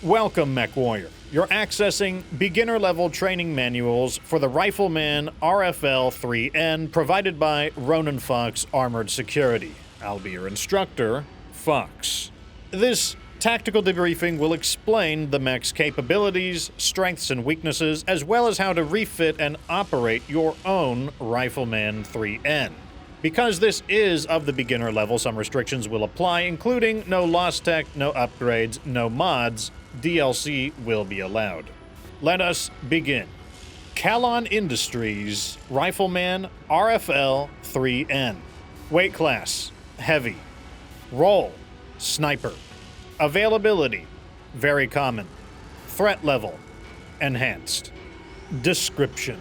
Welcome, MechWarrior. You're accessing beginner-level training manuals for the Rifleman RFL-3N provided by Ronin Fox Armored Security. I'll be your instructor, Fox. This tactical debriefing will explain the mech's capabilities, strengths, and weaknesses, as well as how to refit and operate your own Rifleman 3N. Because this is of the beginner level, some restrictions will apply, including no lost tech, no upgrades, no mods. DLC will be allowed. Let us begin. Calon Industries Rifleman RFL-3N. Weight class: heavy. Role: sniper. Availability: very common. Threat level: enhanced. Description: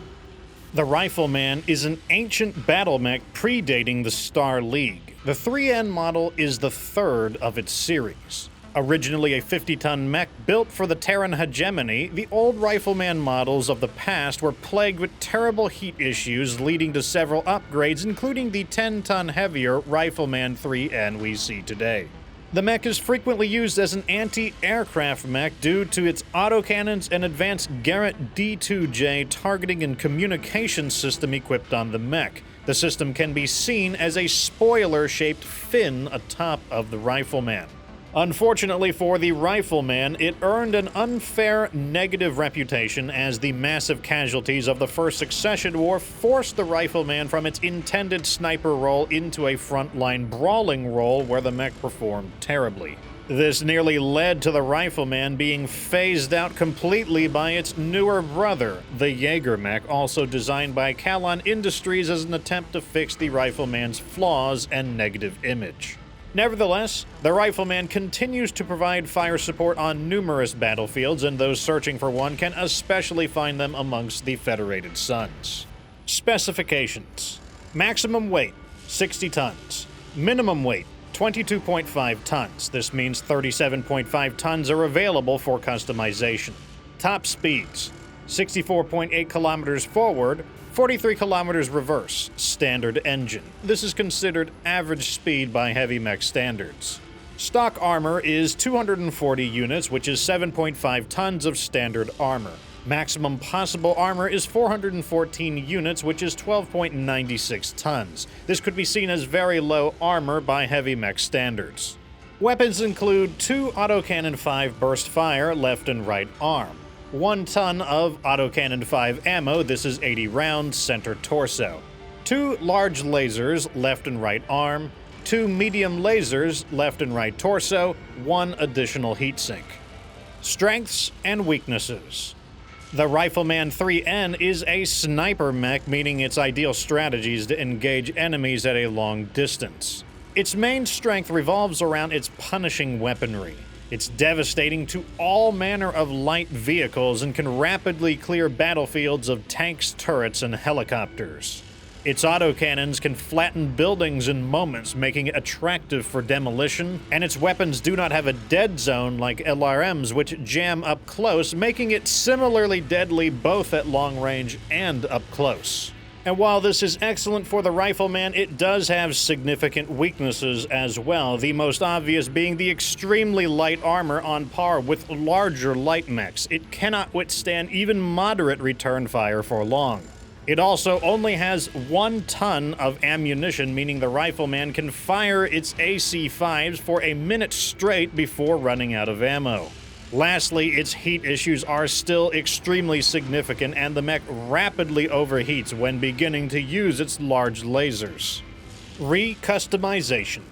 the Rifleman is an ancient battle mech predating the Star League. The 3N model is the third of its series. Originally a 50-ton mech built for the Terran hegemony, the old Rifleman models of the past were plagued with terrible heat issues, leading to several upgrades, including the 10-ton heavier Rifleman 3N we see today. The mech is frequently used as an anti-aircraft mech due to its autocannons and advanced Garrett D2J targeting and communication system equipped on the mech. The system can be seen as a spoiler-shaped fin atop of the Rifleman. Unfortunately for the Rifleman, it earned an unfair negative reputation as the massive casualties of the First Succession War forced the Rifleman from its intended sniper role into a frontline brawling role where the mech performed terribly. This nearly led to the Rifleman being phased out completely by its newer brother, the Jaeger mech, also designed by Calon Industries as an attempt to fix the Rifleman's flaws and negative image. Nevertheless, the Rifleman continues to provide fire support on numerous battlefields, and those searching for one can especially find them amongst the Federated Suns. Specifications: maximum weight, 60 tons. Minimum weight, 22.5 tons. This means 37.5 tons are available for customization. Top speeds: 64.8 kilometers forward, 43 kilometers reverse, standard engine. This is considered average speed by heavy mech standards. Stock armor is 240 units, which is 7.5 tons of standard armor. Maximum possible armor is 414 units, which is 12.96 tons. This could be seen as very low armor by heavy mech standards. Weapons include 2 autocannon 5 burst fire left and right arm. 1 ton of autocannon 5 ammo, this is 80 rounds, center torso. 2 large lasers, left and right arm. 2 medium lasers, left and right torso. 1 additional heatsink. Strengths and weaknesses. The Rifleman 3N is a sniper mech, meaning its ideal strategy is to engage enemies at a long distance. Its main strength revolves around its punishing weaponry. It's devastating to all manner of light vehicles and can rapidly clear battlefields of tanks, turrets, and helicopters. Its autocannons can flatten buildings in moments, making it attractive for demolition, and its weapons do not have a dead zone like LRMs, which jam up close, making it similarly deadly both at long range and up close. And while this is excellent for the Rifleman, it does have significant weaknesses as well, the most obvious being the extremely light armor on par with larger light mechs. It cannot withstand even moderate return fire for long. It also only has 1 ton of ammunition, meaning the Rifleman can fire its AC-5s for a minute straight before running out of ammo. Lastly, its heat issues are still extremely significant, and the mech rapidly overheats when beginning to use its large lasers. Recustomization.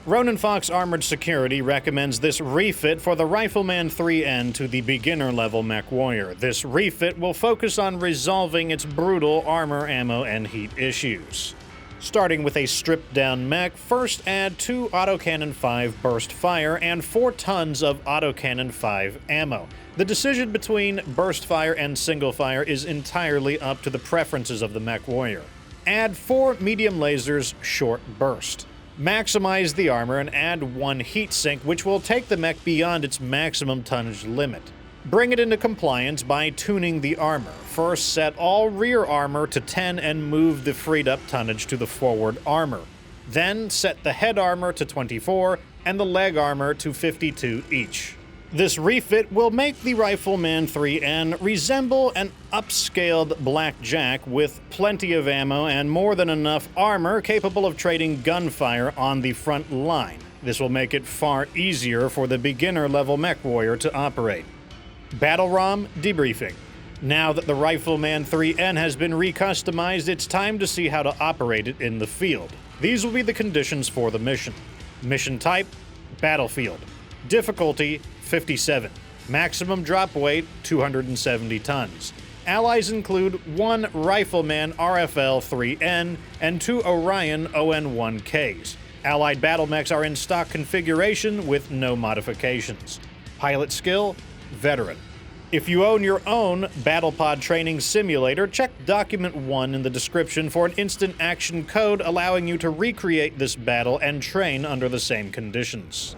Ronin Fox Armored Security recommends this refit for the Rifleman 3N to the beginner-level MechWarrior. This refit will focus on resolving its brutal armor, ammo, and heat issues. Starting with a stripped-down mech, first add 2 autocannon 5 burst fire and 4 tons of autocannon 5 ammo. The decision between burst fire and single fire is entirely up to the preferences of the MechWarrior. Add 4 medium lasers short burst. Maximize the armor and add 1 heatsink, which will take the mech beyond its maximum tonnage limit. Bring it into compliance by tuning the armor. First, set all rear armor to 10 and move the freed up tonnage to the forward armor. Then, set the head armor to 24 and the leg armor to 52 each. This refit will make the Rifleman 3N resemble an upscaled blackjack with plenty of ammo and more than enough armor capable of trading gunfire on the front line. This will make it far easier for the beginner-level MechWarrior to operate. BattleRom Debriefing. Now that the Rifleman 3N has been recustomized, it's time to see how to operate it in the field. These will be the conditions for the mission. Mission type: Battlefield. Difficulty: 57. Maximum drop weight: 270 tons. Allies include 1 Rifleman RFL-3N and 2 Orion ON-1Ks. Allied battle mechs are in stock configuration with no modifications. Pilot skill: Veteran. If you own your own battle pod training simulator, check Document 1 in the description for an instant action code allowing you to recreate this battle and train under the same conditions.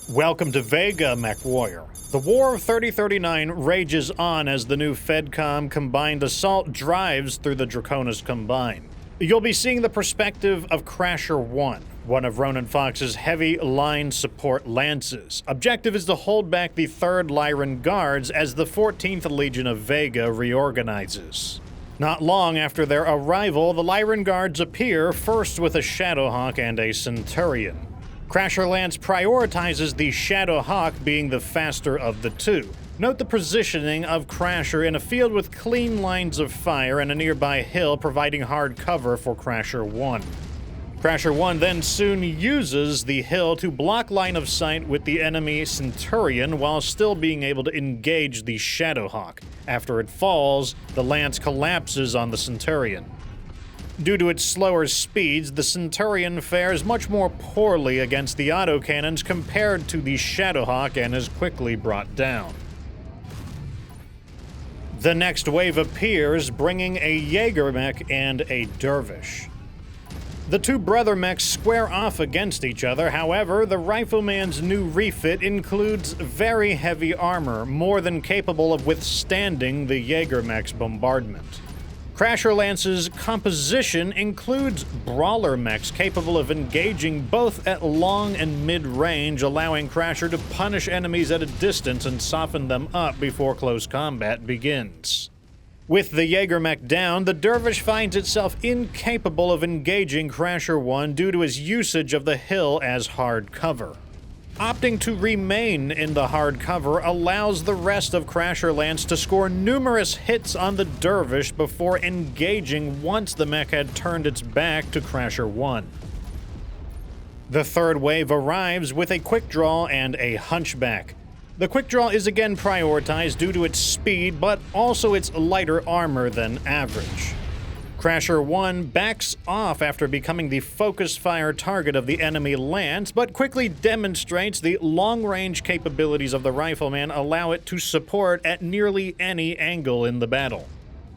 Welcome to Vega, MechWarrior. The War of 3039 rages on as the new FedCom Combined Assault drives through the Draconis Combine. You'll be seeing the perspective of Crasher 1, one of Ronin Fox's heavy line support lances. Objective is to hold back the 3rd Lyran Guards as the 14th Legion of Vega reorganizes. Not long after their arrival, the Lyran Guards appear, first with a Shadowhawk and a Centurion. Crasher Lance prioritizes the Shadowhawk being the faster of the two. Note the positioning of Crasher in a field with clean lines of fire and a nearby hill providing hard cover for Crasher 1. Crasher 1 then soon uses the hill to block line of sight with the enemy Centurion while still being able to engage the Shadowhawk. After it falls, the lance collapses on the Centurion. Due to its slower speeds, the Centurion fares much more poorly against the autocannons compared to the Shadowhawk and is quickly brought down. The next wave appears, bringing a Jaeger mech and a Dervish. The two brother mechs square off against each other. However, the Rifleman's new refit includes very heavy armor, more than capable of withstanding the Jaeger mech's bombardment. Crasher Lance's composition includes brawler mechs capable of engaging both at long and mid-range, allowing Crasher to punish enemies at a distance and soften them up before close combat begins. With the Jaeger mech down, the Dervish finds itself incapable of engaging Crasher 1 due to his usage of the hill as hard cover. Opting to remain in the hard cover allows the rest of Crasher Lance to score numerous hits on the Dervish before engaging once the mech had turned its back to Crasher 1. The third wave arrives with a quick draw and a hunchback. The quick draw is again prioritized due to its speed, but also its lighter armor than average. Crasher 1 backs off after becoming the focus fire target of the enemy lance, but quickly demonstrates the long-range capabilities of the Rifleman allow it to support at nearly any angle in the battle.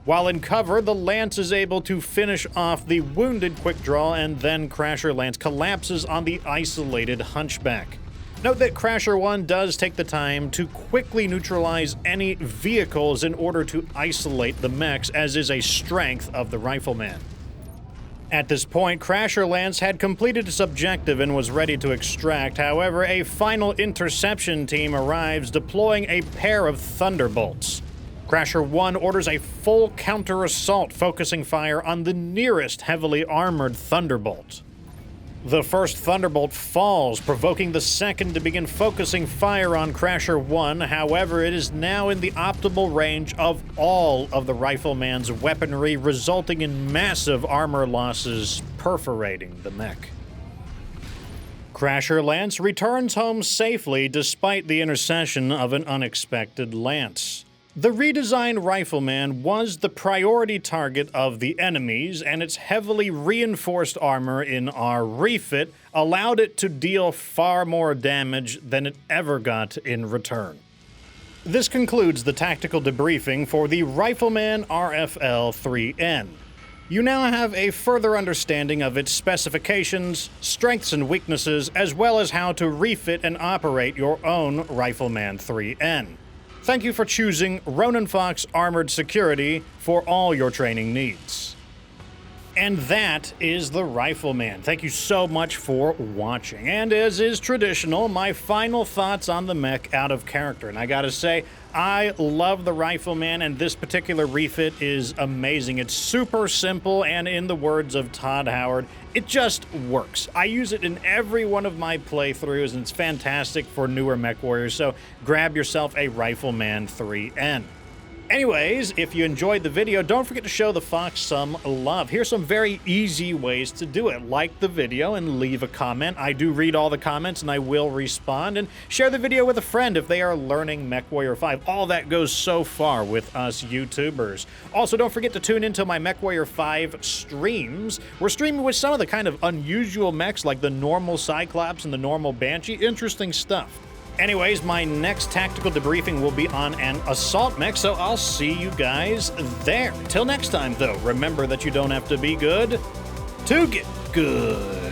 While in cover, the lance is able to finish off the wounded quick draw, and then Crasher Lance collapses on the isolated hunchback. Note that Crasher 1 does take the time to quickly neutralize any vehicles in order to isolate the mechs, as is a strength of the Rifleman. At this point, Crasher Lance had completed its objective and was ready to extract. However, a final interception team arrives, deploying a pair of Thunderbolts. Crasher 1 orders a full counter-assault, focusing fire on the nearest heavily armored Thunderbolt. The first Thunderbolt falls, provoking the second to begin focusing fire on Crasher 1. However, it is now in the optimal range of all of the Rifleman's weaponry, resulting in massive armor losses, perforating the mech. Crasher Lance returns home safely despite the intercession of an unexpected lance. The redesigned Rifleman was the priority target of the enemies, and its heavily reinforced armor in our refit allowed it to deal far more damage than it ever got in return. This concludes the tactical debriefing for the Rifleman RFL-3N. You now have a further understanding of its specifications, strengths and weaknesses, as well as how to refit and operate your own Rifleman 3N. Thank you for choosing Ronin Fox Armored Security for all your training needs. And that is the Rifleman. Thank you so much for watching. And as is traditional, my final thoughts on the mech out of character. And I gotta say, I love the Rifleman, and this particular refit is amazing. It's super simple, and in the words of Todd Howard, it just works. I use it in every one of my playthroughs, and it's fantastic for newer mech warriors, so grab yourself a Rifleman 3N. Anyways, if you enjoyed the video, don't forget to show the Fox some love. Here's some very easy ways to do it. Like the video and leave a comment. I do read all the comments and I will respond. And share the video with a friend if they are learning MechWarrior 5. All that goes so far with us YouTubers. Also, don't forget to tune into my MechWarrior 5 streams. We're streaming with some of the kind of unusual mechs like the normal Cyclops and the normal Banshee. Interesting stuff. Anyways, my next tactical debriefing will be on an assault mech, so I'll see you guys there. Till next time, though, remember that you don't have to be good to get good.